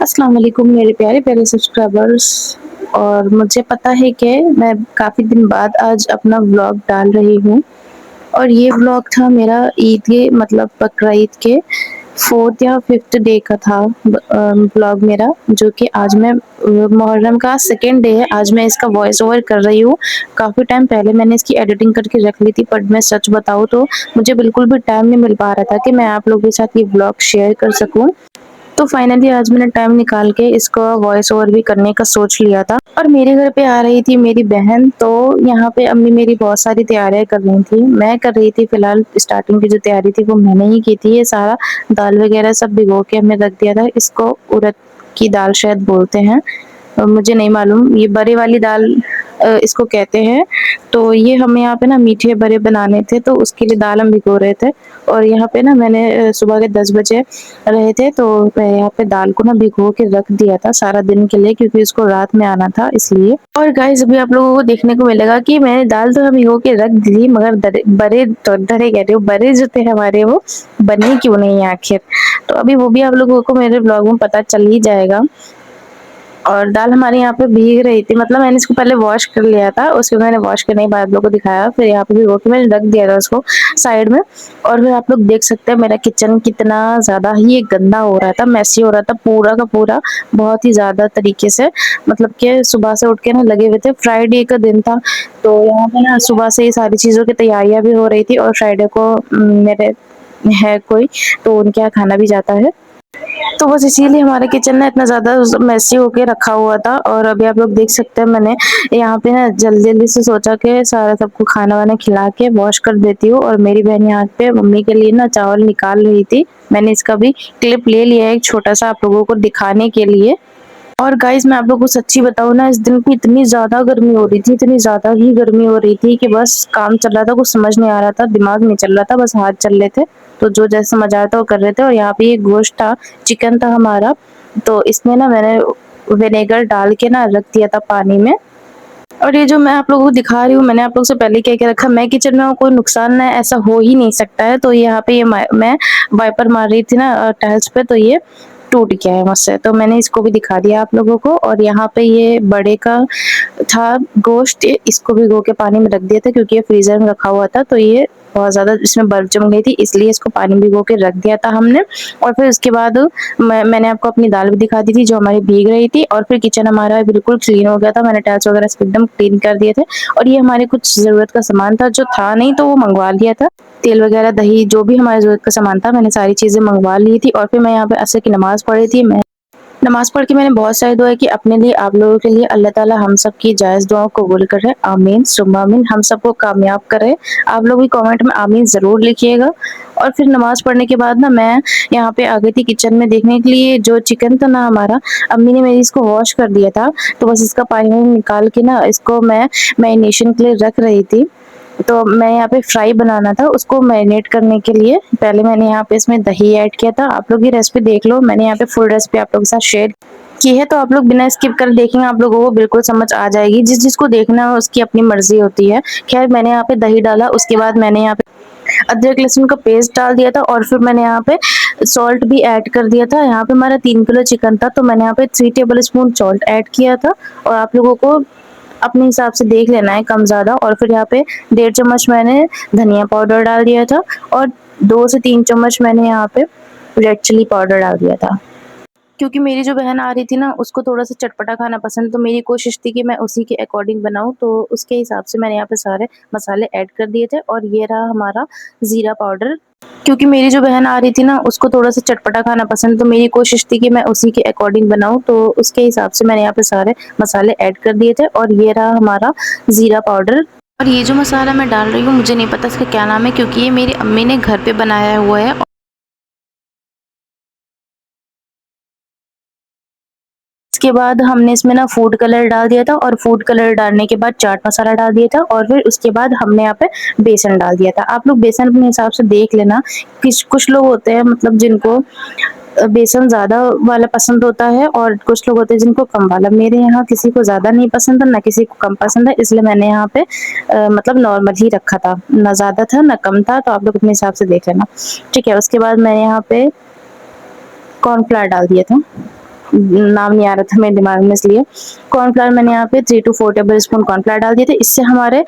अस्सलाम वालेकुम मेरे प्यारे-प्यारे सब्सक्राइबर्स। और मुझे पता है कि मैं काफ़ी दिन बाद आज अपना व्लॉग डाल रही हूँ और ये व्लॉग था मेरा ईद के मतलब बकरा ईद के 4th या 5th डे का था व्लॉग मेरा, जो कि आज मैं मुहर्रम का 2nd डे है। आज मैं इसका वॉइस ओवर कर रही हूँ। काफ़ी टाइम पहले मैंने इसकी एडिटिंग करके रख ली थी, बट मैं सच बताऊँ तो मुझे बिल्कुल भी टाइम नहीं मिल पा रहा था कि मैं आप लोगों के साथ ये व्लॉग शेयर कर सकूँ। तो फाइनली आज मैंने टाइम निकाल के इसको वॉइस ओवर भी करने का सोच लिया था। और मेरे घर पे आ रही थी मेरी बहन, तो यहाँ पे अम्मी मेरी बहुत सारी तैयारियां कर रही थी। मैं कर रही थी फिलहाल स्टार्टिंग की जो तैयारी थी वो मैंने ही की थी। ये सारा दाल वगैरह सब भिगो के हमने रख दिया था। इसको उड़द की दाल शायद बोलते हैं, मुझे नहीं मालूम। ये बड़े वाली दाल इसको कहते हैं। तो ये हमें यहाँ पे ना मीठे बड़े बनाने थे, तो उसके लिए दाल हम भिगो रहे थे। और यहाँ पे ना मैंने सुबह के 10 बजे रहे थे, तो मैं यहाँ पे दाल को ना भिगो के रख दिया था सारा दिन के लिए, क्योंकि इसको रात में आना था इसलिए। और गाइस अभी आप लोगों को देखने को मिलेगा कि मैंने दाल तो भिगो के रख दी थी, मगर बड़े तो दरे कह रही हूँ, बड़े जो थे हमारे वो बने क्यों नहीं आखिर। तो अभी वो भी आप लोगों को मेरे ब्लॉग में पता चल ही जाएगा। और दाल हमारे यहाँ पे भीग रही थी, मतलब मैंने इसको पहले वॉश कर लिया था, उसके बाद मैंने वॉश करने के बाद आप लोगों को दिखाया, फिर यहाँ पे भिगो के मैंने रख दिया था उसको साइड में। और फिर आप लोग देख सकते हैं मेरा किचन कितना ज़्यादा ही गंदा हो रहा था, मैसी हो रहा था पूरा का पूरा, बहुत ही ज़्यादा तरीके से। मतलब कि सुबह से उठ के ना लगे हुए थे, फ्राइडे का दिन था, तो यहाँ पे ना सुबह से ही सारी चीज़ों की तैयारियां भी हो रही थी। और फ्राइडे को मेरे है कोई, तो उनके यहाँ खाना भी जाता है, तो बस इसीलिए हमारे किचन ना इतना ज़्यादा मेसी होके रखा हुआ था। और अभी आप लोग देख सकते हैं मैंने यहाँ पे ना जल्दी-जल्दी से सोचा कि सारा सबको खाना-वाना खिला के वॉश कर देती हूँ। और मेरी बहन यहाँ पे मम्मी के लिए ना चावल निकाल रही थी। मैंने इसका भी क्लिप ले लिया है एक छोटा-सा आप लोगों को दिखाने के लिए। और गाइस मैं आप लोगों को सच्ची बताऊँ ना, इस दिन की इतनी ज़्यादा गर्मी हो रही थी, इतनी ज़्यादा ही गर्मी हो रही थी कि बस काम चल रहा था, कुछ समझ नहीं आ रहा था, दिमाग नहीं चल रहा था, बस हाथ चल रहे थे। तो जो जैसा समझ आया था वो कर रहे थे। और यहाँ पे ये गोश्त था, चिकन था हमारा, तो इसमें ना मैंने विनेगर डाल के ना रख दिया था पानी में। और ये जो मैं आप लोगों को दिखा रही हूँ, मैंने आप लोगों से पहले कह के रखा, मैं किचन में हूँ, कोई नुकसान ना ऐसा हो ही नहीं सकता है। तो यहाँ पे ये मैं वाइपर मार रही थी ना टाइल्स पे, तो ये टूट गया है मुझसे, तो मैंने इसको भी दिखा दिया आप लोगों को। और यहाँ पे ये बड़े का था गोश्त, इसको भिगो के पानी में रख दिया था, क्योंकि ये फ्रीजर में रखा हुआ था, तो ये बहुत ज़्यादा इसमें बर्फ जम गई थी, इसलिए इसको पानी में भिगो के रख दिया था हमने। और फिर उसके बाद मैंने आपको अपनी दाल भी दिखा दी थी जो हमारी भीग रही थी। और फिर किचन हमारा बिल्कुल क्लीन हो गया था, मैंने टाइल्स वगैरह से एकदम क्लीन कर दिए थे। और ये हमारे कुछ ज़रूरत का सामान था, जो था नहीं तो वो मंगवा लिया था। तेल वगैरह, दही, जो भी हमारी ज़रूरत का सामान था, मैंने सारी चीज़ें मंगवा ली थी। और फिर मैं यहाँ पे असर की नमाज़ पढ़ी थी। मैं नमाज़ पढ़ के मैंने बहुत सारी दुआ की अपने लिए, आप लोगों के लिए। अल्लाह ताला हम सब की जायज़ दुआओं को कबूल करे, आमीन सुम्मा आमीन। हम सबको कामयाब करे। आप लोग भी कमेंट में आमीन ज़रूर लिखिएगा। और फिर नमाज़ पढ़ने के बाद ना मैं यहाँ पे आ गई थी किचन में देखने के लिए, जो चिकन था ना हमारा, अम्मी ने मेरी इसको वॉश कर दिया था, तो बस इसका पानी निकाल के ना इसको मैं मैरिनेशन के लिए रख रही थी। तो मैं यहाँ पे फ्राई बनाना था, उसको मैरिनेट करने के लिए पहले मैंने यहाँ पे इसमें दही ऐड किया था। आप लोग ये रेसिपी देख लो, मैंने यहाँ पे फुल रेसिपी आप लोगों के साथ शेयर की है, तो आप लोग बिना स्किप कर देखेंगे, आप लोगों को बिल्कुल समझ आ जाएगी। जिस जिसको देखना है उसकी अपनी मर्जी होती है। खैर मैंने यहाँ पे दही डाला, उसके बाद मैंने यहाँ पे अदरक लहसुन का पेस्ट डाल दिया था। और फिर मैंने यहाँ पे सॉल्ट भी ऐड कर दिया था। यहाँ पे हमारा 3 किलो चिकन था, तो मैंने यहाँ पे 3 टेबल स्पून सॉल्ट ऐड किया था। और आप लोगों को अपने हिसाब से देख लेना है कम ज़्यादा। और फिर यहाँ पे 1.5 चम्मच मैंने धनिया पाउडर डाल दिया था, और 2 से 3 चम्मच मैंने यहाँ पे रेड चिली पाउडर डाल दिया था। क्योंकि मेरी जो बहन आ रही थी ना, उसको थोड़ा-सा चटपटा खाना पसंद, तो मेरी कोशिश थी कि मैं उसी के अकॉर्डिंग बनाऊँ, तो उसके हिसाब से मैंने यहाँ पे सारे मसाले ऐड कर दिए थे। और ये रहा हमारा ज़ीरा पाउडर। क्योंकि मेरी जो बहन आ रही थी ना, उसको थोड़ा-सा चटपटा खाना पसंद, तो मेरी कोशिश थी कि मैं उसी के अकॉर्डिंग बनाऊँ, तो उसके हिसाब से मैंने यहाँ पे सारे मसाले ऐड कर दिए थे। और ये रहा हमारा ज़ीरा पाउडर। और ये जो मसाला मैं डाल रही हूँ, मुझे नहीं पता इसका क्या नाम है, क्योंकि ये मेरी अम्मी ने घर पे बनाया हुआ है। इसके बाद हमने इसमें ना फूड कलर डाल दिया था, और फूड कलर डालने के बाद चाट मसाला डाल दिया था। और फिर उसके बाद हमने यहाँ पे बेसन डाल दिया था। आप लोग बेसन अपने हिसाब से देख लेना। कुछ लोग होते हैं मतलब जिनको बेसन ज़्यादा वाला पसंद होता है, और कुछ लोग होते हैं जिनको कम वाला। मेरे यहाँ किसी को ज़्यादा नहीं पसंद है, ना किसी को कम पसंद है, इसलिए मैंने यहाँ पे मतलब नॉर्मल ही रखा था, ना ज़्यादा था ना कम था, तो आप लोग अपने हिसाब से देख लेना। ठीक है, उसके बाद मैंने यहाँ पे कॉर्नफ्लावर डाल दिया था। नाम नहीं आ रहा था मेरे दिमाग में, इसलिए कॉर्नफ्लावर मैंने यहाँ पे 3 टू 4 टेबल स्पून कॉर्नफ्लावर डाल दिए थे। इससे हमारे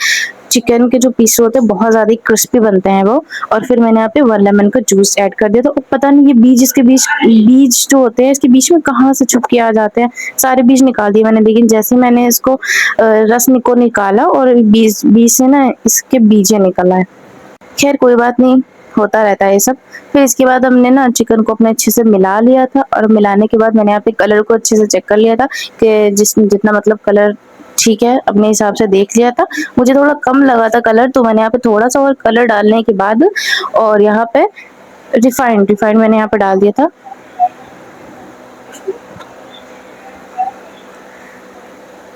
चिकन के जो पीस होते हैं बहुत ज़्यादा क्रिस्पी बनते हैं वो। और फिर मैंने यहाँ पे 1 लेमन का जूस ऐड कर दिया। तो पता नहीं ये बीज, इसके बीज जो होते हैं इसके बीच में कहाँ से छुप के आ जाते हैं, सारे बीज निकाल दिए मैंने। लेकिन जैसे मैंने इसको रस को निकाला और बीज बीज से ना इसके बीजे निकल आए। खैर कोई बात नहीं, होता रहता है ये सब। फिर इसके बाद हमने ना चिकन को अपने अच्छे से मिला लिया था, और मिलाने के बाद मैंने यहाँ पे कलर को अच्छे से चेक कर लिया था कि जितना मतलब कलर ठीक है, अपने हिसाब से देख लिया था। मुझे थोड़ा कम लगा था कलर, तो मैंने यहाँ पे थोड़ा सा और कलर डालने के बाद और यहाँ पे रिफाइंड मैंने यहाँ पे डाल दिया था।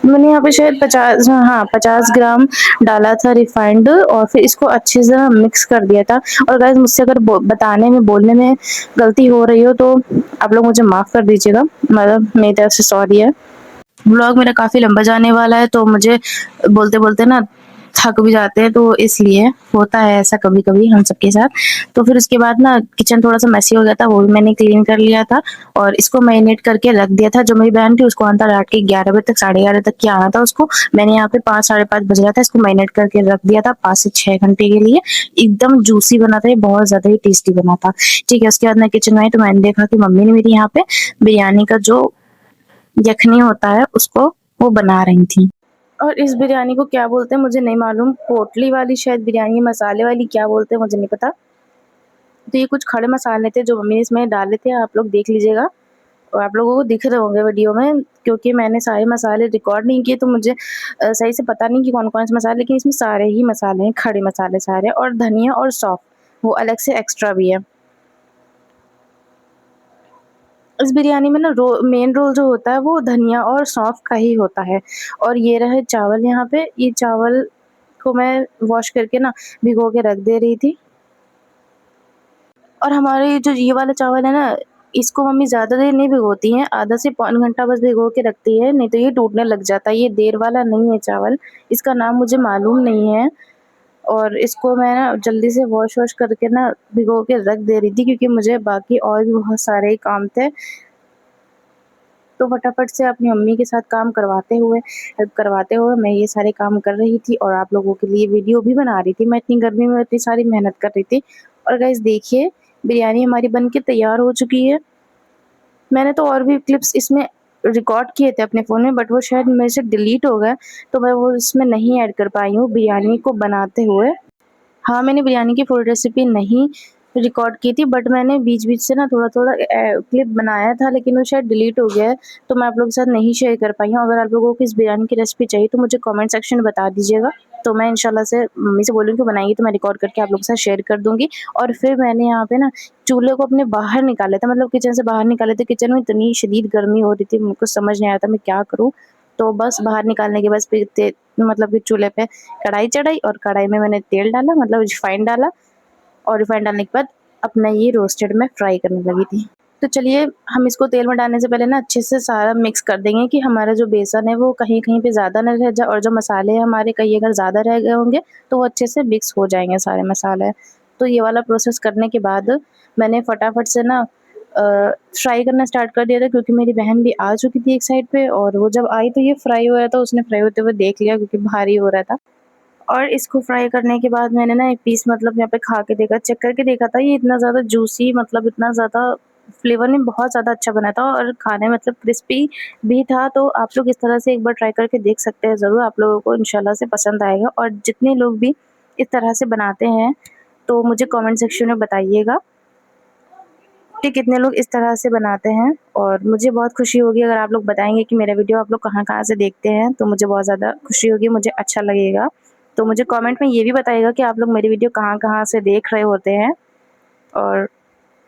मैंने यहाँ पे शायद 50 ग्राम डाला था रिफाइंड, और फिर इसको अच्छे से मिक्स कर दिया था। और गाइस मुझसे अगर बताने में बोलने में गलती हो रही हो तो आप लोग मुझे माफ़ कर दीजिएगा, मतलब मेरी तरफ से सॉरी है। व्लॉग मेरा काफ़ी लंबा जाने वाला है, तो मुझे बोलते-बोलते ना थक भी जाते हैं, तो इसलिए होता है ऐसा कभी-कभी हम सबके साथ। तो फिर उसके बाद ना किचन थोड़ा-सा मेसी हो गया था, वो भी मैंने क्लीन कर लिया था और इसको मैरिनेट करके रख दिया था। जो मेरी बहन थी उसको आना था रात के 11 बजे तक, 11:30 तक की आना था उसको। मैंने यहाँ पे 5 साढ़े 5 बज रहा था, इसको मैरिनेट करके रख दिया था 5 से 6 घंटे के लिए। एकदम जूसी बना था ये, बहुत ज़्यादा ही टेस्टी बना था। ठीक है, उसके बाद मैं किचन में आई तो मैंने देखा कि मम्मी ने मेरी यहाँ पे बिरयानी का जो यखनी होता है उसको वो बना रही थी। और इस बिरयानी को क्या बोलते हैं मुझे नहीं मालूम, पोटली वाली शायद बिरयानी, मसाले वाली क्या बोलते हैं मुझे नहीं पता। तो ये कुछ खड़े मसाले थे जो मम्मी ने इसमें डाले थे, आप लोग देख लीजिएगा और आप लोगों को दिख रहे होंगे वीडियो में, क्योंकि मैंने सारे मसाले रिकॉर्ड नहीं किए तो मुझे सही से पता नहीं कि कौन-कौन से मसाले, लेकिन इसमें सारे ही मसाले हैं, खड़े मसाले सारे, और धनिया और सौंफ वो अलग से एक्स्ट्रा भी है। इस बिरयानी में ना मेन रोल जो होता है वो धनिया और सौंफ का ही होता है। और ये रहे चावल, यहाँ पे ये चावल को मैं वॉश करके ना भिगो के रख दे रही थी। और हमारे जो ये वाला चावल है ना, इसको मम्मी ज़्यादा देर नहीं भिगोती हैं, आधा से पौन घंटा बस भिगो के रखती है, नहीं तो ये टूटने लग जाता है। ये देर वाला नहीं है चावल, इसका नाम मुझे मालूम नहीं है। और इसको मैं ना जल्दी से वॉश करके ना भिगो के रख दे रही थी, क्योंकि मुझे बाकी और भी बहुत सारे काम थे। तो फटाफट से अपनी मम्मी के साथ काम हेल्प करवाते हुए मैं ये सारे काम कर रही थी और आप लोगों के लिए वीडियो भी बना रही थी। मैं इतनी गर्मी में इतनी सारी मेहनत कर रही थी। और गाइस देखिए, बिरयानी हमारी बन के तैयार हो चुकी है। मैंने तो और भी क्लिप्स इसमें रिकॉर्ड किए थे अपने फ़ोन में, बट वो शायद मेरे से डिलीट हो गए, तो मैं वो इसमें नहीं ऐड कर पाई हूँ बिरयानी को बनाते हुए। हाँ, मैंने बिरयानी की फुल रेसिपी नहीं रिकॉर्ड की थी, बट मैंने बीच-बीच से ना थोड़ा-थोड़ा क्लिप बनाया था, लेकिन वो शायद डिलीट हो गया है, तो मैं आप लोगों के साथ नहीं शेयर कर पाई हूँ। अगर आप लोगों को इस बिरयानी की रेसिपी चाहिए तो मुझे कमेंट सेक्शन में बता दीजिएगा, तो मैं इंशाल्लाह से मम्मी से बोलूँगी बनाएँगी तो मैं रिकॉर्ड करके आप लोगों के साथ शेयर कर दूँगी। और फिर मैंने यहाँ पे ना चूल्हे को अपने बाहर निकाला था, मतलब किचन से बाहर निकाले थे। किचन में इतनी शदीद गर्मी हो रही थी, मुझको समझ नहीं आ रहा था मैं क्या करूँ? तो बस बाहर निकालने के बाद फिर मतलब कि चूल्हे पे कढ़ाई चढ़ाई और कढ़ाई में मैंने तेल डाला, मतलब रिफाइंड डाला, और रिफाइंड डालने के बाद अपना ये रोस्टेड मैं फ्राई करने लगी थी। तो चलिए हम इसको तेल में डालने से पहले ना अच्छे से सारा मिक्स कर देंगे कि हमारा जो बेसन है वो कहीं-कहीं पे ज़्यादा ना रह जाए, और जो मसाले हैं हमारे कहीं अगर ज़्यादा रह गए होंगे तो वो अच्छे से मिक्स हो जाएँगे सारे मसाले। तो ये वाला प्रोसेस करने के बाद मैंने फटाफट से ना फ्राई करना स्टार्ट कर दिया था, क्योंकि मेरी बहन भी आ चुकी थी एक साइड पे, और वो जब आई तो ये फ्राई हो रहा था, उसने फ्राई होते हुए देख लिया क्योंकि भारी हो रहा था। और इसको फ्राई करने के बाद मैंने ना एक पीस मतलब यहाँ पे खा के देखा, चेक करके देखा था, ये इतना ज़्यादा जूसी, मतलब इतना ज़्यादा फ्लेवर में बहुत ज़्यादा अच्छा बना था और खाने में मतलब क्रिस्पी भी था। तो आप लोग इस तरह से एक बार ट्राई करके देख सकते हैं ज़रूर, आप लोगों को इंशाल्लाह से पसंद आएगा। और जितने लोग भी इस तरह से बनाते हैं तो मुझे कमेंट सेक्शन में बताइएगा कि कितने लोग इस तरह से बनाते हैं, और मुझे बहुत खुशी होगी अगर आप लोग बताएँगे कि मेरा वीडियो आप लोग कहाँ-कहाँ से देखते हैं, तो मुझे बहुत ज़्यादा खुशी होगी, मुझे अच्छा लगेगा। तो मुझे कमेंट में ये भी बताइएगा कि आप लोग मेरी वीडियो कहाँ-कहाँ से देख रहे होते हैं। और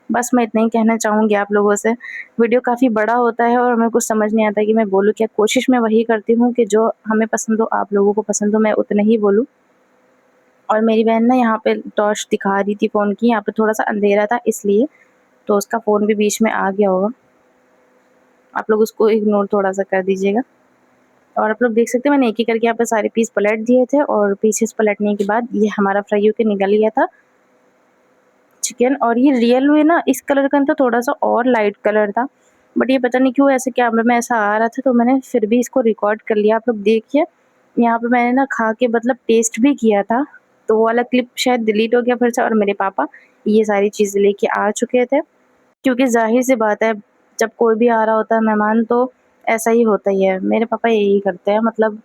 बस मैं इतना ही कहना चाहूँगी आप लोगों से। वीडियो काफ़ी बड़ा होता है और मेरे को समझ नहीं आता कि मैं बोलूँ क्या? कोशिश मैं वही करती हूँ कि जो हमें पसंद हो, आप लोगों को पसंद हो, मैं उतना ही बोलूँ। और मेरी बहन ना यहाँ पे टॉर्च दिखा रही थी फ़ोन की, यहाँ पे थोड़ा-सा अंधेरा था इसलिए, तो उसका फ़ोन भी बीच में आ गया होगा। आप लोग उसको इग्नोर थोड़ा-सा कर दीजिएगा। और आप लोग देख सकते हैं मैंने एक-एक करके यहाँ पे सारे पीस पलट दिए थे, और पीसेस पलटने के बाद ये हमारा फ्राई होके निकल गया था चिकन। और ये रियल में ना इस कलर का था, थोड़ा-सा और लाइट कलर था। बट ये पता नहीं क्यों ऐसे कैमरे में ऐसा आ रहा था, तो मैंने फिर भी इसको रिकॉर्ड कर लिया। आप लोग देखिए, यहाँ पे मैंने ना खा के मतलब टेस्ट भी किया था, तो वो वाला क्लिप शायद डिलीट हो गया फिर से, और मेरे पापा ये सारी चीज़ें लेके आ चुके थे। क्योंकि ज़ाहिर-सी बात है, जब कोई भी आ रहा होता है मेहमान तो ऐसा ही होता ही है। मेरे पापा यही करते हैं, मतलब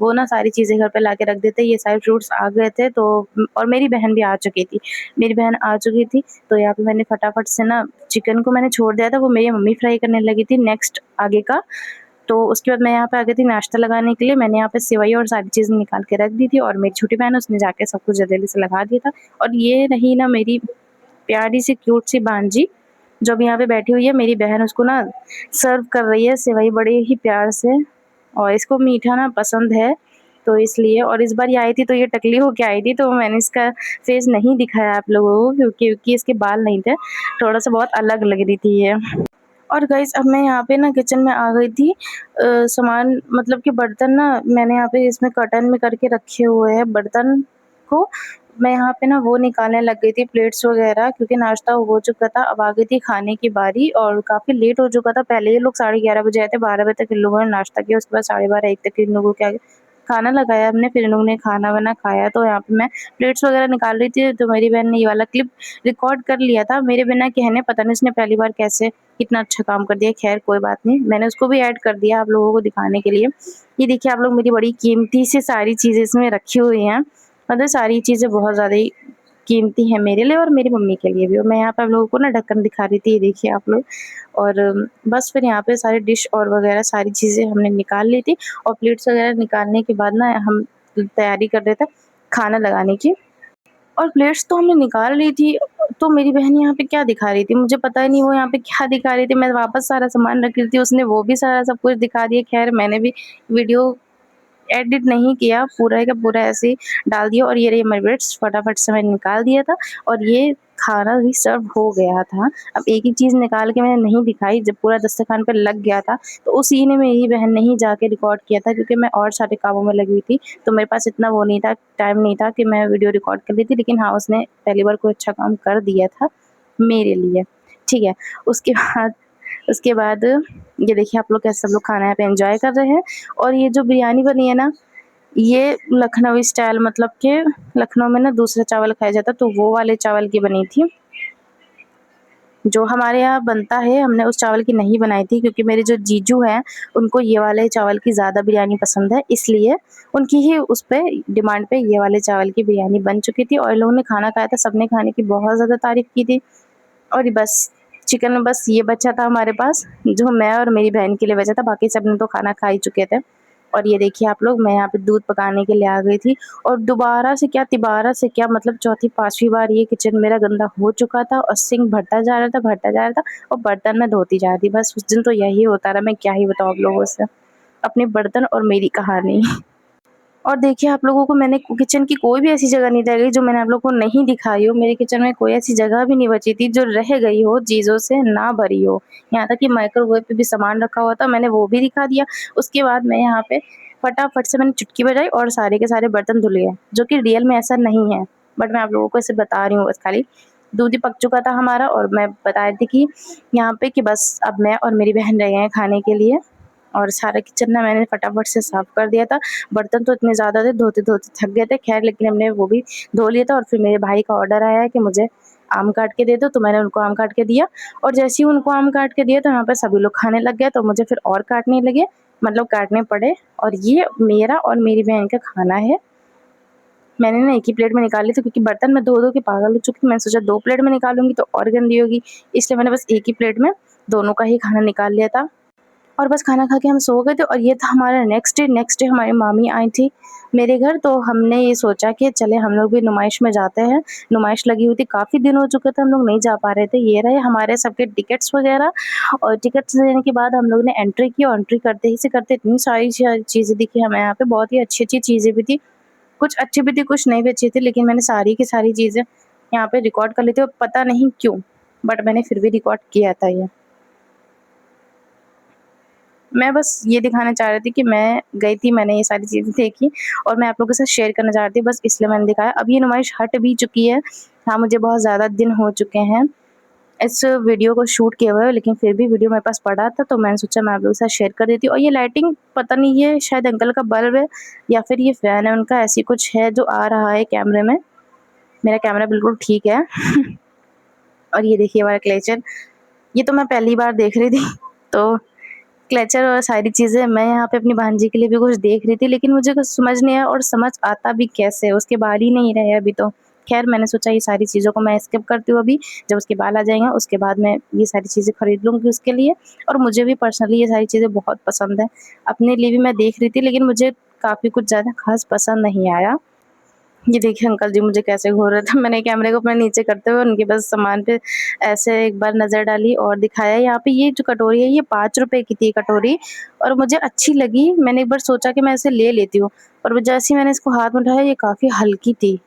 वो ना सारी चीज़ें घर पे लाके रख देते, ये सारे फ्रूट्स आ गए थे तो और मेरी बहन भी आ चुकी थी। मेरी बहन आ चुकी थी, तो यहाँ पे मैंने फटाफट से ना चिकन को मैंने छोड़ दिया था, वो मेरी मम्मी फ्राई करने लगी थी नेक्स्ट आगे का। तो उसके बाद मैं यहाँ पे आ गई थी नाश्ता लगाने के लिए। मैंने यहाँ पे सेवई और सारी चीज़ें निकाल के रख दी थी, और मेरी छोटी बहन है उसने जाके सब कुछ जल्दी से लगा दिया था। और ये रही ना मेरी प्यारी सी क्यूट सी भांजी, जो अभी यहाँ पे बैठी हुई है। मेरी बहन उसको ना सर्व कर रही है सेवई बड़े ही प्यार से, और इसको मीठा ना पसंद है, तो इसलिए। और इस बार ये आई थी तो ये टकली होके आई थी, तो मैंने इसका फेस नहीं दिखाया आप लोगों को, क्योंकि इसके बाल नहीं थे, थोड़ा-सा बहुत अलग लग रही थी ये। और गाइस अब मैं यहाँ पे ना किचन में आ गई थी। सामान मतलब कि बर्तन ना मैंने यहाँ पे इसमें कर्टन में करके रखे हुए हैं बर्तन को। मैं यहाँ पे ना वो निकालने लग गई थी प्लेट्स वगैरह, क्योंकि नाश्ता हो चुका था, अब आ गई थी खाने की बारी और काफ़ी लेट हो चुका था। पहले ये लोग 11:30 बजे आए थे, 12 बजे तक इन लोगों ने नाश्ता किया, उसके बाद 12:30-1 तक इन लोगों के आगे खाना लगाया हमने, फिर इन लोगों ने खाना-वाना खाया। तो यहाँ पे मैं प्लेट्स वगैरह निकाल रही थी, तो मेरी बहन ने ये वाला क्लिप रिकॉर्ड कर लिया था मेरे बिना कहने, पता नहीं उसने पहली बार कैसे इतना अच्छा काम कर दिया। ख़ैर कोई बात नहीं, मैंने उसको भी ऐड कर दिया आप लोगों को दिखाने के लिए। ये देखिए आप लोग, मेरी बड़ी कीमती सी सारी चीज़ें इसमें रखी हुई हैं। मतलब सारी चीज़ें बहुत ज़्यादा ही कीमती हैं मेरे लिए और मेरी मम्मी के लिए भी। और मैं यहाँ पे आप लोगों को ना ढक्कन दिखा रही थी, ये देखिए आप लोग। और बस फिर यहाँ पे सारे डिश और वग़ैरह सारी चीज़ें हमने निकाल ली थी, और प्लेट्स वग़ैरह निकालने के बाद ना हम तैयारी कर रहे थे खाना लगाने की। और प्लेट्स तो हमने निकाल ली थी, तो मेरी बहन यहाँ पे क्या दिखा रही थी, मुझे पता ही नहीं वो यहाँ पे क्या दिखा रही थी। मैं वापस सारा सामान रख रही थी, उसने वो भी सारा सब कुछ दिखा दिया। ख़ैर मैंने भी वीडियो एडिट नहीं किया, पूरा का पूरा ऐसे ही डाल दिया, और ये रही हमारी ब्रेड्स, फटाफट से मैंने निकाल दिया था, और ये खाना भी सर्व हो गया था। अब एक ही चीज़ निकाल के मैंने नहीं दिखाई, जब पूरा दस्तरखान पे लग गया था, तो उस सीन में मेरी बहन ने ही जाके रिकॉर्ड किया था, क्योंकि मैं और सारे कामों में लगी हुई थी, तो मेरे पास इतना वो नहीं था, टाइम नहीं था कि मैं वीडियो रिकॉर्ड कर लेती। लेकिन हाँ, उसने पहली बार कोई अच्छा काम कर दिया था मेरे लिए, ठीक है। उसके बाद उसके बाद ये देखिए आप लोग कैसे सब लोग खाना यहाँ पे एन्जॉय कर रहे हैं। और ये जो बिरयानी बनी है ना, ये लखनवी स्टाइल, मतलब कि लखनऊ में ना दूसरा चावल खाया जाता है, तो वो वाले चावल की बनी थी। जो हमारे यहाँ बनता है, हमने उस चावल की नहीं बनाई थी, क्योंकि मेरे जो जीजू हैं, उनको ये वाले चावल की ज़्यादा बिरयानी पसंद है, इसलिए उनकी ही उस पे डिमांड पे ये वाले चावल की बिरयानी बन चुकी थी, और इन लोगों ने खाना खाया था, सबने खाने की बहुत ज़्यादा तारीफ़ की थी। और बस चिकन में बस ये बचा था हमारे पास, जो मैं और मेरी बहन के लिए बचा था, बाकी सब ने तो खाना खा ही चुके थे। और ये देखिए आप लोग, मैं यहाँ पे दूध पकाने के लिए आ गई थी, और दोबारा से क्या तिबारा से क्या, मतलब चौथी पाँचवीं बार ये किचन मेरा गंदा हो चुका था, और सिंक भरता जा रहा था, भरता जा रहा था, और बर्तन मैं धोती जा रही थी। बस उस दिन तो यही होता रहा, मैं क्या ही बताऊँ आप लोगों से, अपने बर्तन और मेरी कहानी। और देखिए आप लोगों को मैंने किचन की कोई भी ऐसी जगह नहीं रह गई जो मैंने आप लोगों को नहीं दिखाई हो। मेरे किचन में कोई ऐसी जगह भी नहीं बची थी जो रह गई हो, चीज़ों से ना भरी हो। यहाँ तक कि माइक्रोवेव पे भी सामान रखा हुआ था, मैंने वो भी दिखा दिया। उसके बाद मैं यहाँ पे फटाफट से मैंने चुटकी बजाई और सारे के सारे बर्तन धुल गए, जो कि रियल में ऐसा नहीं है। बट मैं आप लोगों को ऐसे बता रही हूँ बस खाली। दूध ही पक चुका था हमारा, और मैं बता रही थी कि यहाँ पे कि बस अब मैं और मेरी बहन रह गए हैं खाने के लिए। और सारा किचन ना मैंने फटाफट से साफ कर दिया था। बर्तन तो इतने ज़्यादा थे, धोते-धोते थक गए थे, ख़ैर लेकिन हमने वो भी धो लिया था। और फिर मेरे भाई का ऑर्डर आया है कि मुझे आम काट के दे दो, तो मैंने उनको आम काट के दिया, और जैसे ही उनको आम काट के दिया तो यहाँ पे सभी लोग खाने लग गए, तो मुझे फिर और काटने लगे, मतलब काटने पड़े। और ये मेरा और मेरी बहन का खाना है। मैंने ना एक ही प्लेट में निकाल ली थी, क्योंकि बर्तन मैं धो-धो के पागल हो चुकी थी। मैंने सोचा 2 प्लेट में निकालूँगी तो और गंदी होगी, इसलिए मैंने बस एक ही प्लेट में दोनों का ही खाना निकाल लिया था। और बस खाना खा के हम सो गए थे, और ये था हमारा नेक्स्ट डे हमारी मामी आई थी मेरे घर, तो हमने ये सोचा कि चले हम लोग भी नुमाइश में जाते हैं। नुमाइश लगी हुई थी, काफ़ी दिन हो चुके थे हम लोग नहीं जा पा रहे थे। ये रहे हमारे सबके टिकट्स वगैरह, और टिकट्स लेने के बाद हम लोग ने एंट्री की, और एंट्री करते ही से करते इतनी सारी चीज़ें दिखी हमें यहाँ पे, बहुत ही अच्छी-अच्छी चीज़ें भी थी। कुछ अच्छी भी थी, कुछ नहीं भी अच्छी थी, लेकिन मैंने सारी की सारी चीज़ें यहाँ पे रिकॉर्ड कर ली थी, और पता नहीं क्यों, बट मैंने फिर भी रिकॉर्ड किया था ये। मैं बस ये दिखाना चाह रही थी कि मैं गई थी, मैंने ये सारी चीज़ें देखी, और मैं आप लोगों के साथ शेयर करना चाह रही थी, बस इसलिए मैंने दिखाया। अब ये नुमाइश हट भी चुकी है। हाँ, मुझे बहुत ज़्यादा दिन हो चुके हैं। इस वीडियो को शूट किया हुआ है, लेकिन फिर भी वीडियो मेरे पास पड़ा था तो मैंने सोचा मैं आप लोगों के साथ शेयर कर देती हूँ। और ये लाइटिंग पता नहीं, ये शायद अंकल का बल्ब है या फिर ये फ़ैन है उनका, ऐसी कुछ है जो आ रहा है कैमरे में। मेरा कैमरा बिल्कुल ठीक है। और ये देखिए हमारा क्लेचर, ये तो मैं पहली बार देख रही थी। तो क्लेचर और सारी चीज़ें मैं यहाँ पे अपनी भांजी के लिए भी कुछ देख रही थी, लेकिन मुझे कुछ समझ नहीं आया और समझ आता भी कैसे, उसके बाल ही नहीं रहे अभी तो। ख़ैर मैंने सोचा ये सारी चीज़ों को मैं स्किप करती हूँ अभी, जब उसके बाल आ जाएँगे उसके बाद मैं ये सारी चीज़ें खरीद लूँगी उसके लिए। और मुझे भी पर्सनली ये सारी चीज़ें बहुत पसंद हैं। अपने लिए भी मैं देख रही थी, लेकिन मुझे काफ़ी कुछ ज़्यादा ख़ास पसंद नहीं आया। ये देखिए अंकल जी मुझे कैसे घूर रहे थे। मैंने कैमरे को अपने नीचे करते हुए उनके बस सामान पे ऐसे एक बार नज़र डाली और दिखाया। यहाँ पे ये जो कटोरी है ये ₹5 की थी कटोरी, और मुझे अच्छी लगी। मैंने एक बार सोचा कि मैं इसे ले लेती हूँ, और वो जैसे ही मैंने इसको हाथ में उठाया ये काफ़ी हल्की थी।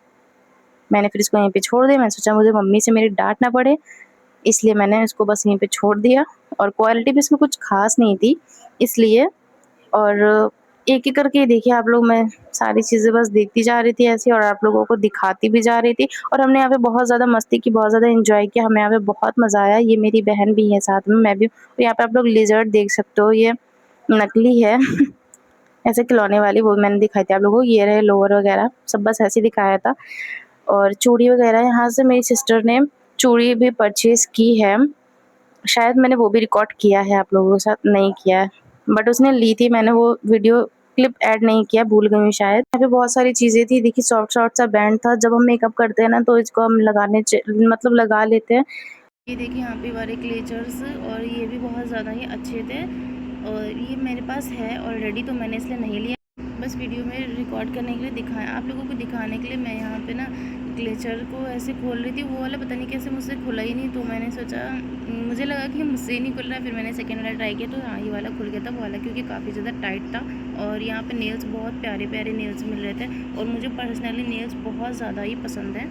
मैंने फिर इसको यहीं पे छोड़ दिया। मैंने सोचा मुझे मम्मी से मेरी डाँट ना पड़े, इसलिए मैंने इसको बस यहीं पे छोड़ दिया। और क्वालिटी भी इसकी कुछ ख़ास नहीं थी इसलिए। और एक-एक करके देखिए आप लोग, मैं सारी चीज़ें बस देखती जा रही थी ऐसे और आप लोगों को दिखाती भी जा रही थी। और हमने यहाँ पे बहुत ज़्यादा मस्ती की, बहुत ज़्यादा एन्जॉय किया, हमें यहाँ पे बहुत मज़ा आया। ये मेरी बहन भी है साथ में, मैं भी हूँ। और यहाँ पे आप लोग लिज़र्ड देख सकते हो, ये नकली है। ऐसे खिलौने वाली, वो मैंने दिखाई थी आप लोगों को। ये रहे लोअर वगैरह, सब बस ऐसे ही दिखाया था। और चूड़ी वगैरह यहाँ से मेरी सिस्टर ने चूड़ी भी परचेज़ की है। शायद मैंने वो भी रिकॉर्ड किया है आप लोगों के साथ, नहीं किया है। बट उसने ली थी, मैंने वो वीडियो क्लिप ऐड नहीं किया, भूल गई हूँ शायद। यहाँ पे बहुत सारी चीज़ें थी, देखिए सॉफ्ट सा बैंड था। जब हम मेकअप करते हैं ना तो इसको हम मतलब लगा लेते हैं। ये देखिए यहाँ पे हमारे क्लेचर्स, और ये भी बहुत ज़्यादा ही अच्छे थे। और ये मेरे पास है ऑलरेडी तो मैंने इसलिए नहीं लिया, बस वीडियो में रिकॉर्ड करने के लिए दिखाया, आप लोगों को दिखाने के लिए। मैं यहाँ पे ना ग्लेचर को ऐसे खोल रही थी, वो वाला पता नहीं कैसे मुझसे खुला ही नहीं, तो मैंने सोचा, मुझे लगा कि मुझसे ही नहीं खुल रहा है। फिर मैंने सेकेंड वाला ट्राई किया तो हाँ ये वाला खुल गया था, वो वाला क्योंकि काफ़ी ज़्यादा टाइट था। और यहाँ पे नेल्स बहुत प्यारे प्यारे नेल्स मिल रहे थे, और मुझे पर्सनली नेल्स बहुत ज़्यादा ही पसंद है।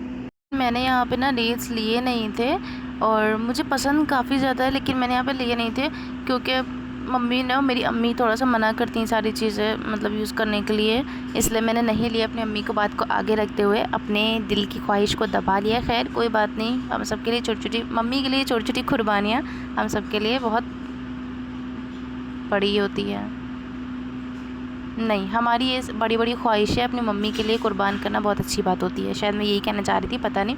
मैंने यहाँ पे ना नेल्स लिए नहीं थे, और मुझे पसंद काफ़ी ज़्यादा है, लेकिन मैंने यहाँ पे लिए नहीं थे क्योंकि मम्मी ने, मेरी अम्मी थोड़ा सा मना करती हैं सारी चीज़ें मतलब यूज़ करने के लिए, इसलिए मैंने नहीं लिया। अपनी अम्मी को बात को आगे रखते हुए अपने दिल की ख्वाहिश को दबा लिया। खैर कोई बात नहीं, हम सबके लिए छोटी छोटी, मम्मी के लिए छोटी छोटी कुर्बानियाँ हम सबके लिए बहुत बड़ी होती है। नहीं, हमारी ये बड़ी बड़ी ख्वाहिशें अपनी मम्मी के लिए कुर्बान करना बहुत अच्छी बात होती है। शायद मैं यही कहना चाह रही थी, पता नहीं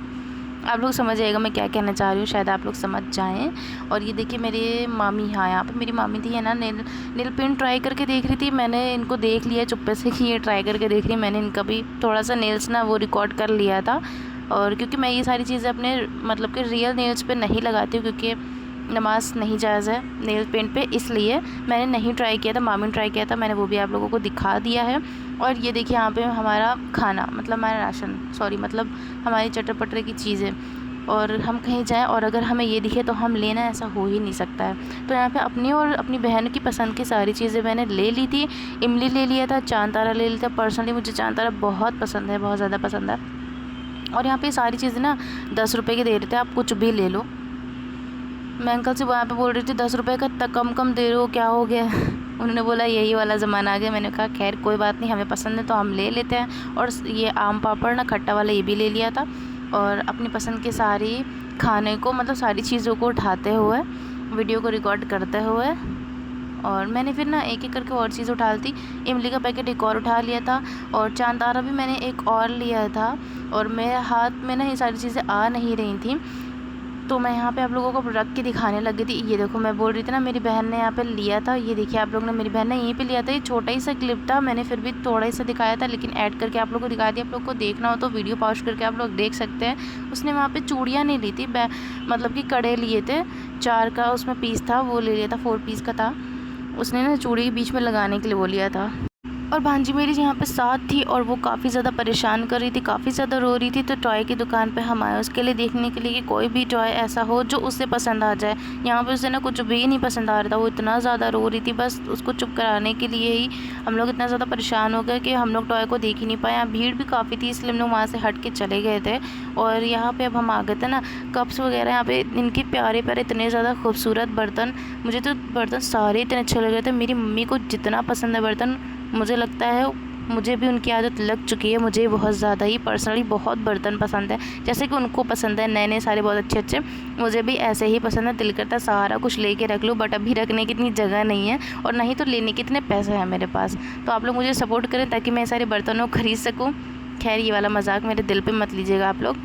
आप लोग समझ आएगा मैं क्या कहना चाह रही हूँ, शायद आप लोग समझ जाएं। और ये देखिए मेरे मामी, हाँ यहाँ पे मेरी मामी थी है ना, नेल पेंट ट्राई करके देख रही थी। मैंने इनको देख लिया चुप्पे से कि ये ट्राई करके देख रही, मैंने इनका भी थोड़ा सा नेल्स ना वो रिकॉर्ड कर लिया था। और क्योंकि मैं ये सारी चीज़ें अपने मतलब कि रियल नेल्स पे नहीं लगाती हूँ, क्योंकि नमाज नहीं जायज़ है नेल पेंट पे, इसलिए मैंने नहीं ट्राई किया था। मामी ने ट्राई किया था, मैंने वो भी आप लोगों को दिखा दिया है। और ये देखिए यहाँ पे हमारा खाना, मतलब हमारा राशन, सॉरी मतलब हमारी चटर पटर की चीज़ें, और हम कहीं जाएं और अगर हमें ये दिखे तो हम लेना, ऐसा हो ही नहीं सकता है। तो यहाँ पे अपनी और अपनी बहन की पसंद की सारी चीज़ें मैंने ले ली थी। इमली ले लिया था, चांद तारा ले लिया था। पर्सनली मुझे चांद तारा बहुत पसंद है, बहुत ज़्यादा पसंद है। और यहाँ पे सारी चीज़ें ना 10 रुपये के दे रहे थे, आप कुछ भी ले लो। मैं अंकल से वहाँ पे बोल रही थी 10 रुपये का कम कम दे रहे हो, क्या हो गया? उन्होंने बोला यही वाला ज़माना आ गया। मैंने कहा खैर कोई बात नहीं, हमें पसंद है तो हम ले लेते हैं। और ये आम पापड़ ना खट्टा वाला ये भी ले लिया था। और अपनी पसंद के सारी खाने को, मतलब सारी चीज़ों को उठाते हुए, वीडियो को रिकॉर्ड करते हुए, और मैंने फिर ना एक एक करके और चीज़ उठा ली थी। इमली का पैकेट एक और उठा लिया था, और चांद तारा भी मैंने एक और लिया था। और मेरे हाथ में ना ये सारी चीज़ें आ नहीं रही थी, तो मैं यहाँ पे आप लोगों को रख के दिखाने लगी थी। ये देखो, मैं बोल रही थी ना मेरी बहन ने यहाँ पे लिया था, ये देखिए आप लोग ने, मेरी बहन ने यहीं पे लिया था। ये छोटा ही सा क्लिप था, मैंने फिर भी थोड़ा ही सा दिखाया था, लेकिन ऐड करके आप लोग को दिखा दिया। आप लोग को देखना हो तो वीडियो पॉज करके आप लोग देख सकते हैं। उसने वहाँ पर चूड़ियाँ नहीं ली थी, मतलब कि कड़े लिए थे, 4 का उसमें पीस था, वो ले लिया था, 4 पीस का था। उसने ना चूड़ी के बीच में लगाने के लिए वो लिया था। और भांजी मेरी यहाँ पे साथ थी, और वो काफ़ी ज़्यादा परेशान कर रही थी, काफ़ी ज़्यादा रो रही थी। तो टॉय की दुकान पे हम आए उसके लिए देखने के लिए कि कोई भी टॉय ऐसा हो जो उसे पसंद आ जाए। यहाँ पे उसे ना कुछ भी नहीं पसंद आ रहा था, वो इतना ज़्यादा रो रही थी। बस उसको चुप कराने के लिए ही हम लोग इतना ज़्यादा परेशान हो गए कि हम लोग टॉय को देख ही नहीं पाए। यहाँ भीड़ भी काफ़ी थी, इसलिए हम लोग वहाँ से हट के चले गए थे। और यहाँ पर अब हम आ गए थे ना, कप्स वगैरह, यहाँ पे इनके प्यारे प्यारे इतने ज़्यादा खूबसूरत बर्तन, मुझे तो बर्तन सारे इतने अच्छे लग रहे थे। मेरी मम्मी को जितना पसंद है बर्तन, मुझे लगता है मुझे भी उनकी आदत लग चुकी है। मुझे बहुत ज़्यादा ही पर्सनली बहुत बर्तन पसंद है, जैसे कि उनको पसंद है नए नए सारे बहुत अच्छे अच्छे, मुझे भी ऐसे ही पसंद है। दिल करता सारा कुछ लेके रख लूँ, बट अभी रखने की इतनी जगह नहीं है और नहीं तो लेने के इतने पैसे हैं मेरे पास। तो आप लोग मुझे सपोर्ट करें ताकि मैं सारे बर्तनों को ख़रीद सकूँ। खैर ये वाला मजाक मेरे दिल पे मत लीजिएगा आप लोग।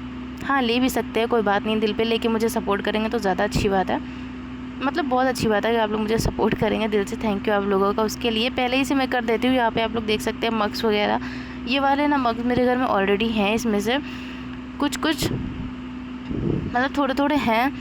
हाँ ले भी सकते हैं, कोई बात नहीं, दिल पे लेके मुझे सपोर्ट करेंगे तो ज़्यादा अच्छी बात है। मतलब बहुत अच्छी बात है कि आप लोग मुझे सपोर्ट करेंगे, दिल से थैंक यू आप लोगों का उसके लिए। पहले ही से मैं कर देती हूँ। यहाँ पे आप लोग देख सकते हैं मग्स वगैरह, ये वाले ना मग्स मेरे घर में ऑलरेडी हैं। इसमें से कुछ कुछ मतलब थोड़े थोड़े हैं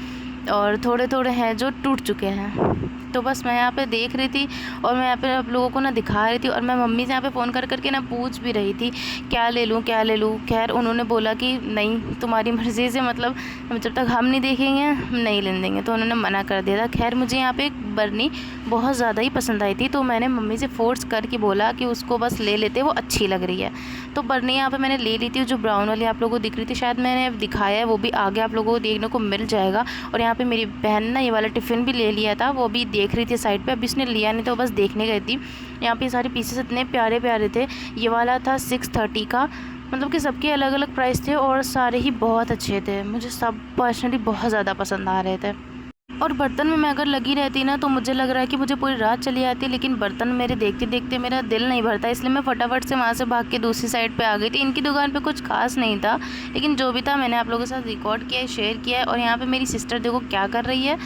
और थोड़े थोड़े हैं जो टूट चुके हैं। तो बस मैं यहाँ पे देख रही थी और मैं यहाँ पे आप लोगों को ना दिखा रही थी और मैं मम्मी से यहाँ पे फ़ोन कर करके ना पूछ भी रही थी क्या ले लूँ क्या ले लूँ। खैर उन्होंने बोला कि नहीं तुम्हारी मर्ज़ी से, मतलब जब तक हम नहीं देखेंगे हम नहीं लेने देंगे, तो उन्होंने मना कर दिया था। खैर मुझे यहाँ पे एक बरनी बहुत ज़्यादा ही पसंद आई थी, तो मैंने मम्मी से फ़ोर्स करके बोला कि उसको बस ले लेते, वो अच्छी लग रही है। तो बरनी यहाँ पर मैंने ले ली थी, जो ब्राउन वाली आप लोगों को दिख रही थी, शायद मैंने दिखाया है, वो भी आगे आप लोगों को देखने को मिल जाएगा। और यहाँ पे मेरी बहन ना ये वाला टिफ़िन भी ले लिया था, वो भी देख रही थी साइड पे, अभी उसने लिया नहीं, तो बस देखने गई थी। यहाँ पे सारे पीसेस इतने प्यारे प्यारे थे। ये वाला था 630 का, मतलब कि सबके अलग अलग प्राइस थे और सारे ही बहुत अच्छे थे। मुझे सब पर्सनली बहुत ज़्यादा पसंद आ रहे थे। और बर्तन में मैं अगर लगी रहती ना तो मुझे लग रहा है कि मुझे पूरी रात चली जाती, लेकिन बर्तन मेरे देखते देखते मेरा दिल नहीं भरता, इसलिए मैं फटाफट से वहाँ से भाग के दूसरी साइड पे आ गई थी। इनकी दुकान पे कुछ खास नहीं था, लेकिन जो भी था मैंने आप लोगों के साथ रिकॉर्ड किया है, शेयर किया है। और यहाँ पे मेरी सिस्टर देखो क्या कर रही है,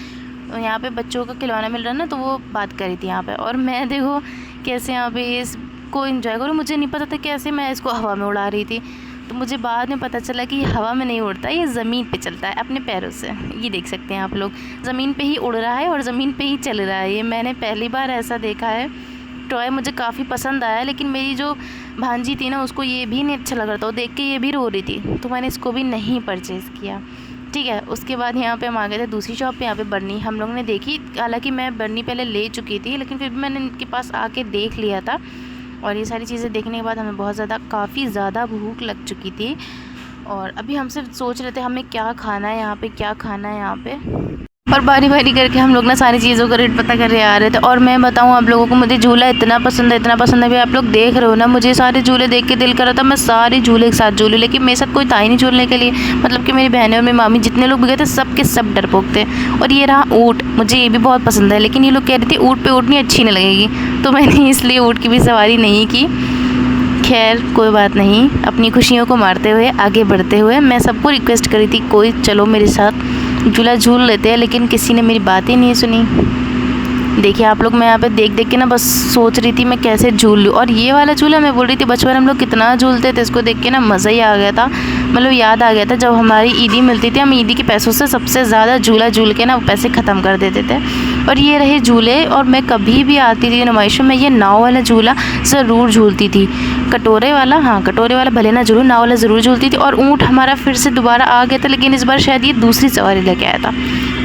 यहाँ पे बच्चों का खिलौना मिल रहा है ना, तो वो बात करी थी यहाँ पे, और मैं देखो कैसे यहाँ पे इसको एंजॉय करूँ। मुझे नहीं पता था कैसे मैं इसको हवा में उड़ा रही थी, तो मुझे बाद में पता चला कि ये हवा में नहीं उड़ता, ये ज़मीन पे चलता है अपने पैरों से। ये देख सकते हैं आप लोग, ज़मीन पे ही उड़ रहा है और ज़मीन पे ही चल रहा है। ये मैंने पहली बार ऐसा देखा है। टॉय मुझे काफ़ी पसंद आया, लेकिन मेरी जो भांजी थी ना उसको ये भी नहीं अच्छा लग रहा था, वो देख के ये भी रो रही थी, तो मैंने इसको भी नहीं परचेज़ किया। ठीक है, उसके बाद यहाँ पे हम आ गए थे दूसरी शॉप पे। यहाँ पे बर्नी हम लोग ने देखी, हालांकि मैं बर्नी पहले ले चुकी थी, लेकिन फिर भी मैंने इनके पास आके देख लिया था। और ये सारी चीज़ें देखने के बाद हमें बहुत ज़्यादा काफ़ी ज़्यादा भूख लग चुकी थी, और अभी हम सिर्फ सोच रहे थे हमें क्या खाना है यहाँ पे, क्या खाना है यहाँ पे। और बारी बारी करके हम लोग ना सारी चीज़ों का रेट पता कर रहे आ रहे थे। और मैं बताऊँ आप लोगों को, मुझे झूला इतना पसंद है, इतना पसंद है। अभी आप लोग देख रहे हो ना, मुझे सारे झूले देख के दिल कर रहा था मैं सारे झूले एक साथ झूलूँ, लेकिन मेरे साथ कोई था ही नहीं झूलने के लिए। मतलब कि मेरी बहनें और मेरी मामी जितने लोग भी गए थे सब के सब डरपोक थे। और ये रहा ऊँट, मुझे ये भी बहुत पसंद है, लेकिन ये लोग कह रहे थे ऊँट पे उठनी अच्छी नहीं लगेगी, तो मैंने इसलिए ऊँट की भी सवारी नहीं की। खैर कोई बात नहीं, अपनी खुशियों को मारते हुए आगे बढ़ते हुए मैं सबको रिक्वेस्ट करी थी कोई चलो मेरे साथ झूला झूल लेते हैं, लेकिन किसी ने मेरी बात ही नहीं सुनी। देखिए आप लोग, मैं यहाँ पे देख देख के ना बस सोच रही थी मैं कैसे झूल लूँ। और ये वाला झूला मैं बोल रही थी बचपन हम लोग कितना झूलते थे, इसको देख के ना मज़ा ही आ गया था। मतलब याद आ गया था जब हमारी ईदी मिलती थी, हम ईदी के पैसों से सबसे ज़्यादा झूला झूल के ना वो पैसे ख़त्म कर देते थे। और ये रहे झूले, और मैं कभी भी आती थी नुमाइशों में, ये नाव वाला झूला ज़रूर झूलती थी। कटोरे वाला, हाँ कटोरे वाला भले ना झूलूँ, नाव वाला ज़रूर झूलती थी। और ऊँट हमारा फिर से दोबारा आ गया था, लेकिन इस बार शायद ये दूसरी सवारी लेके आया था।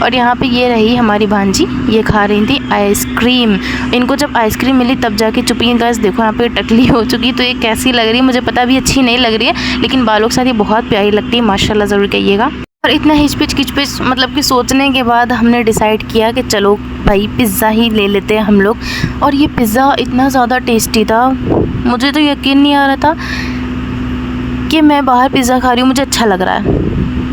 और यहाँ पे ये रही हमारी भांजी, ये खा रही थी आइसक्रीम। इनको जब आइसक्रीम मिली तब जाके चुपी हैं। गाइस देखो यहाँ पे टकली हो चुकी, तो ये कैसी लग रही है मुझे पता भी अच्छी नहीं लग रही है, लेकिन बालों के साथ ये बहुत प्यारी लगती है, माशाल्लाह ज़रूर कहिएगा। और इतना हिचपिच किचपिच मतलब कि सोचने के बाद हमने डिसाइड किया कि चलो भाई पिज़्ज़ा ही ले लेते हैं हम लोग। और ये पिज़्ज़ा इतना ज़्यादा टेस्टी था, मुझे तो यकीन नहीं आ रहा था कि मैं बाहर पिज़्ज़ा खा रही हूँ, मुझे अच्छा लग रहा है।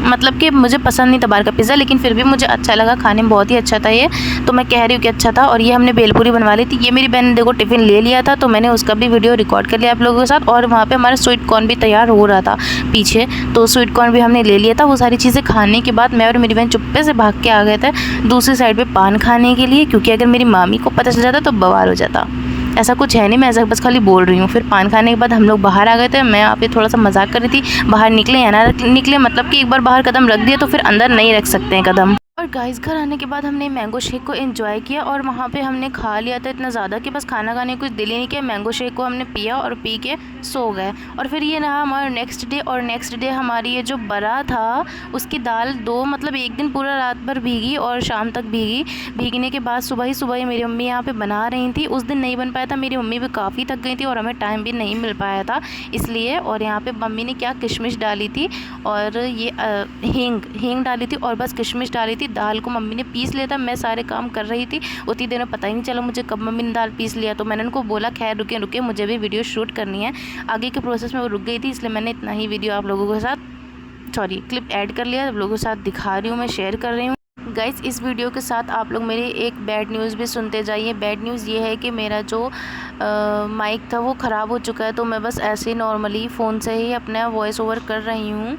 मतलब कि मुझे पसंद नहीं था बाहर का पिज़्ज़ा, लेकिन फिर भी मुझे अच्छा लगा, खाने में बहुत ही अच्छा था ये, तो मैं कह रही हूँ कि अच्छा था। और ये हमने भेलपूरी बनवा ली थी। ये मेरी बहन ने देखो टिफ़िन ले लिया था, तो मैंने उसका भी वीडियो रिकॉर्ड कर लिया आप लोगों के साथ। और वहाँ पे हमारा स्वीट कॉर्न भी तैयार हो रहा था पीछे, तो स्वीट कॉर्न भी हमने ले लिया था। वो सारी चीज़ें खाने के बाद मैं और मेरी बहन चुप्पे से भाग के आ गए थे दूसरी साइड पर पान खाने के लिए, क्योंकि अगर मेरी मामी को पता चल जाता तो बवाल हो जाता। ऐसा कुछ है नहीं, मैं ऐसा बस खाली बोल रही हूँ। फिर पान खाने के बाद हम लोग बाहर आ गए थे। मैं यहाँ पे थोड़ा सा मजाक कर रही थी, बाहर निकले या ना निकले, मतलब कि एक बार बाहर कदम रख दिया तो फिर अंदर नहीं रख सकते हैं कदम। और गाइस घर आने के बाद हमने मैंगो शेक को एंजॉय किया, और वहाँ पे हमने खा लिया था इतना ज़्यादा कि बस खाना खाने कुछ दिल ही नहीं किया। मैंगो शेक को हमने पिया और पी के सो गए। और फिर ये रहा हमारा नेक्स्ट डे, और नेक्स्ट डे हमारी ये जो बरा था उसकी दाल दो, मतलब एक दिन पूरा रात भर भीगी और शाम तक भीगी। भीगने के बाद सुबह ही मेरी मम्मी यहाँ पे बना रही थी। उस दिन नहीं बन पाया था, मेरी मम्मी भी काफ़ी थक गई थी और हमें टाइम भी नहीं मिल पाया था इसलिए। और यहाँ पे मम्मी ने क्या किशमिश डाली थी और ये हींग डाली थी और बस किशमिश डाली थी, दाल को मम्मी ने पीस लिया था, मैं सारे काम कर रही थी, उतनी देर में पता ही नहीं चला मुझे कब मम्मी ने दाल पीस लिया। तो मैंने उनको बोला खैर रुके मुझे भी वीडियो शूट करनी है। आगे के प्रोसेस में वो रुक गई थी, इसलिए मैंने इतना ही वीडियो आप लोगों के साथ क्लिप ऐड कर लिया, आप लोगों के साथ दिखा रही हूँ, मैं शेयर कर रही हूँ। गाइस इस वीडियो के साथ आप लोग मेरी एक बैड न्यूज़ भी सुनते जाइए। बैड न्यूज़ ये है कि मेरा जो माइक था वो ख़राब हो चुका है, तो मैं बस ऐसे ही नॉर्मली फ़ोन से ही अपना वॉइस ओवर कर रही हूँ।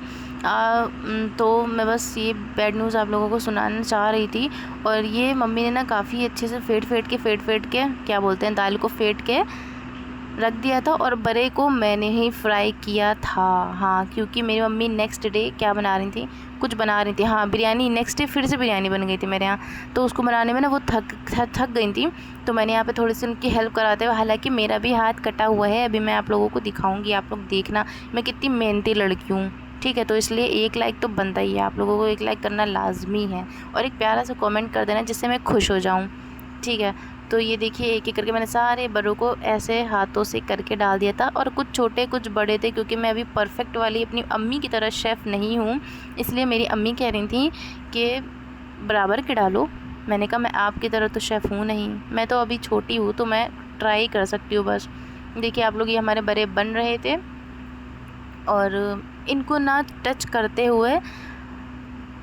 तो मैं बस ये बैड न्यूज़ आप लोगों को सुनाना चाह रही थी। और ये मम्मी ने ना काफ़ी अच्छे से फेंट के क्या बोलते हैं, दाल को फेंट के रख दिया था, और बड़े को मैंने ही फ्राई किया था। हाँ, क्योंकि मेरी मम्मी नेक्स्ट डे क्या बना रही थी, कुछ बना रही थी, हाँ बिरयानी। नेक्स्ट डे फिर से बिरयानी बन गई थी मेरे यहाँ, तो उसको बनाने में ना वो थक गई थी, तो मैंने यहाँ पे थोड़ी सी उनकी हेल्प कराते हुए, हालांकि मेरा भी हाथ कटा हुआ है, अभी मैं आप लोगों को दिखाऊंगी, आप लोग देखना मैं कितनी मेहनती लड़की हूँ, ठीक है। तो इसलिए 1 लाइक तो बनता ही है, आप लोगों को 1 लाइक करना लाजमी है, और एक प्यारा सा कमेंट कर देना जिससे मैं खुश हो जाऊँ, ठीक है। तो ये देखिए एक एक करके मैंने सारे बड़ों को ऐसे हाथों से करके डाल दिया था, और कुछ छोटे कुछ बड़े थे, क्योंकि मैं अभी परफेक्ट वाली अपनी अम्मी की तरह शेफ़ नहीं हूँ, इसलिए मेरी अम्मी कह रही थी कि बराबर के डालो। मैंने कहा मैं आपकी तरह तो शेफ़ हूँ नहीं, मैं तो अभी छोटी हूँ, तो मैं ट्राई कर सकती हूँ बस। देखिए आप लोग, ये हमारे बड़े बन रहे थे, और इनको ना टच करते हुए,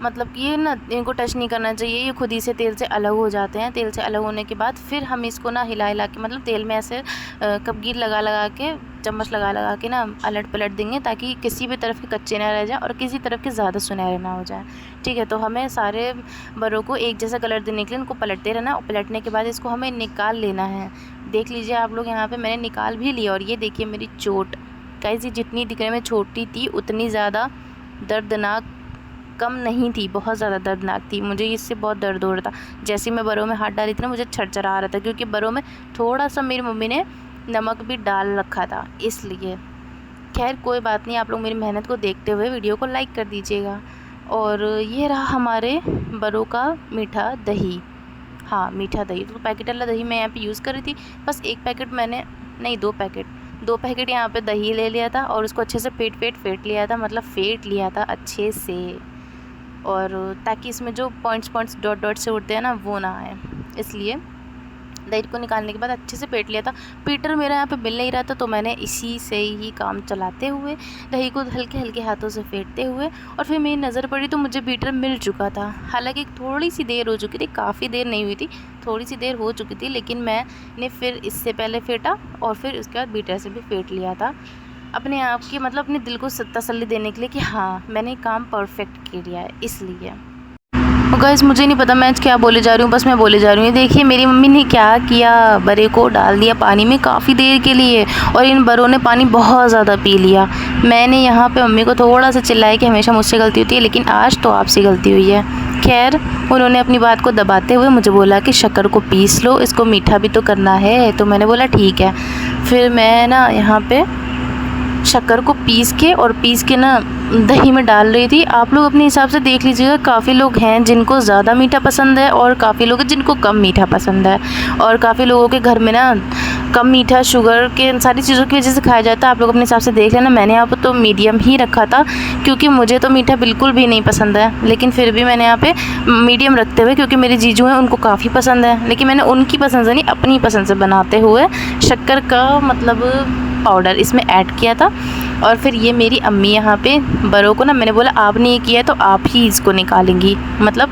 मतलब कि ये ना इनको टच नहीं करना चाहिए, ये खुद ही से तेल से अलग हो जाते हैं। तेल से अलग होने के बाद फिर हम इसको ना हिला के, मतलब तेल में ऐसे कपगीर लगा के, चम्मच लगा के ना अलट पलट देंगे, ताकि किसी भी तरफ के कच्चे ना रह जाए और किसी तरफ के ज़्यादा सुनहरे ना हो जाए, ठीक है। तो हमें सारे बड़ों को एक जैसा कलर देने के लिए इनको पलटते रहना, और पलटने के बाद इसको हमें निकाल लेना है। देख लीजिए आप लोग, यहाँ पर मैंने निकाल भी लिया, और ये देखिए मेरी चोट गाइस, ये जितनी दिखने में छोटी थी उतनी ज़्यादा दर्दनाक कम नहीं थी, बहुत ज़्यादा दर्दनाक थी। मुझे इससे बहुत दर्द हो रहा था, जैसे मैं बरों में हाथ डाली थी ना, मुझे छरछरा रहा था, क्योंकि बरों में थोड़ा सा मेरी मम्मी ने नमक भी डाल रखा था, इसलिए। खैर कोई बात नहीं, आप लोग मेरी मेहनत को देखते हुए वीडियो को लाइक कर दीजिएगा। और ये रहा हमारे बरों का मीठा दही। हाँ मीठा दही, तो पैकेट वाला दही मैं यहाँ पे यूज़ कर रही थी, बस 1 पैकेट मैंने, नहीं 2 पैकेट यहाँ पे दही ले लिया था, और उसको अच्छे से फेंट लिया था, मतलब फेंट लिया था अच्छे से, और ताकि इसमें जो पॉइंट्स डॉट से उड़ते हैं ना वो ना आए, इसलिए दही को निकालने के बाद अच्छे से फेंट लिया था। पीटर मेरा यहाँ पे मिल नहीं रहा था, तो मैंने इसी से ही काम चलाते हुए दही को हल्के हाथों से फेंटते हुए, और फिर मेरी नज़र पड़ी तो मुझे बीटर मिल चुका था। हालांकि थोड़ी सी देर हो चुकी थी, काफ़ी देर नहीं हुई थी, थोड़ी सी देर हो चुकी थी, लेकिन मैंने फिर इससे पहले फेंटा, और फिर उसके बाद बीटर से भी फेंट लिया था, अपने आप की, मतलब अपने दिल को तसल्ली देने के लिए कि हाँ मैंने काम परफेक्ट किया है, इसलिए। गाइस मुझे नहीं पता मैं आज क्या बोले जा रही हूँ, बस मैं बोले जा रही हूँ। देखिए मेरी मम्मी ने क्या किया, बड़े को डाल दिया पानी में काफ़ी देर के लिए, और इन बड़ों ने पानी बहुत ज़्यादा पी लिया। मैंने यहाँ पे मम्मी को थोड़ा सा चिल्लाया कि हमेशा मुझसे गलती होती है, लेकिन आज तो आपसे गलती हुई है। खैर उन्होंने अपनी बात को दबाते हुए मुझे बोला कि शक्कर को पीस लो, इसको मीठा भी तो करना है, तो मैंने बोला ठीक है। फिर मैं ना यहाँ पे शक्कर को पीस के ना दही में डाल रही थी। आप लोग अपने हिसाब से देख लीजिएगा, काफ़ी लोग हैं जिनको ज़्यादा मीठा पसंद है, और काफ़ी लोग हैं जिनको कम मीठा पसंद है, और काफ़ी लोगों के घर में ना कम मीठा, शुगर के सारी चीज़ों की वजह से खाया जाता है। आप लोग अपने हिसाब से देख लेना। मैंने यहाँ पर तो मीडियम ही रखा था, क्योंकि मुझे तो मीठा बिल्कुल भी नहीं पसंद है, लेकिन फिर भी मैंने यहाँ पे मीडियम रखते हुए, क्योंकि मेरे जीजू हैं उनको काफ़ी पसंद है, लेकिन मैंने उनकी पसंद से नहीं अपनी पसंद से बनाते हुए शक्कर का मतलब पाउडर इसमें ऐड किया था। और फिर ये मेरी अम्मी यहाँ पे बड़ों को ना, मैंने बोला आपने ये किया तो आप ही इसको निकालेंगी, मतलब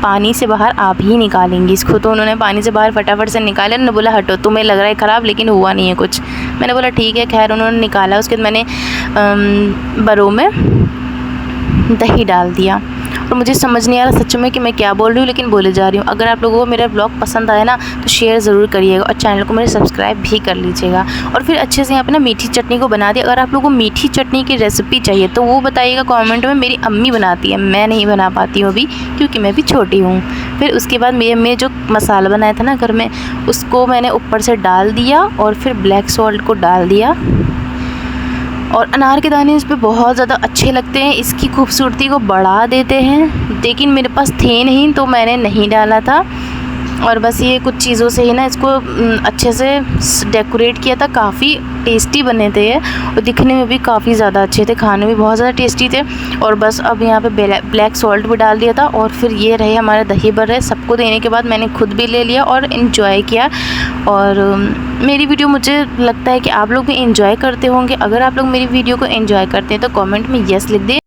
पानी से बाहर आप ही निकालेंगी इसको। तो उन्होंने पानी से बाहर फटाफट से निकाला, उन्होंने बोला हटो तुम्हें लग रहा है ख़राब, लेकिन हुआ नहीं है कुछ। मैंने बोला ठीक है। खैर उन्होंने निकाला, उसके बाद मैंने बड़ों में दही डाल दिया, और मुझे समझ नहीं आ रहा सच में कि मैं क्या बोल रही हूँ, लेकिन बोले जा रही हूँ। अगर आप लोगों को मेरा ब्लॉग पसंद आया ना तो शेयर ज़रूर करिएगा, और चैनल को मेरे सब्सक्राइब भी कर लीजिएगा। और फिर अच्छे से यहाँ पे ना मीठी चटनी को बना दिया। अगर आप लोगों को मीठी चटनी की रेसिपी चाहिए तो वो बताइएगा कमेंट में। मेरी अम्मी बनाती है, मैं नहीं बना पाती हूँ अभी, क्योंकि मैं भी छोटी हूँ। फिर उसके बाद मेरी अम्मी जो मसाला बनाया था ना घर में, उसको मैंने ऊपर से डाल दिया, और फिर ब्लैक सॉल्ट को डाल दिया। और अनार के दाने इस पर बहुत ज़्यादा अच्छे लगते हैं, इसकी खूबसूरती को बढ़ा देते हैं, लेकिन मेरे पास थे नहीं तो मैंने नहीं डाला था। और बस ये कुछ चीज़ों से ही ना इसको अच्छे से डेकोरेट किया था। काफ़ी टेस्टी बने थे ये, और दिखने में भी काफ़ी ज़्यादा अच्छे थे, खाने में बहुत ज़्यादा टेस्टी थे। और बस अब यहाँ पे ब्लैक सॉल्ट भी डाल दिया था, और फिर ये रहे हमारे दही बड़े। सबको देने के बाद मैंने खुद भी ले लिया और इन्जॉय किया। और मेरी वीडियो मुझे लगता है कि आप लोग भी इन्जॉय करते होंगे। अगर आप लोग मेरी वीडियो को इन्जॉय करते हैं तो कमेंट में येस लिख दें।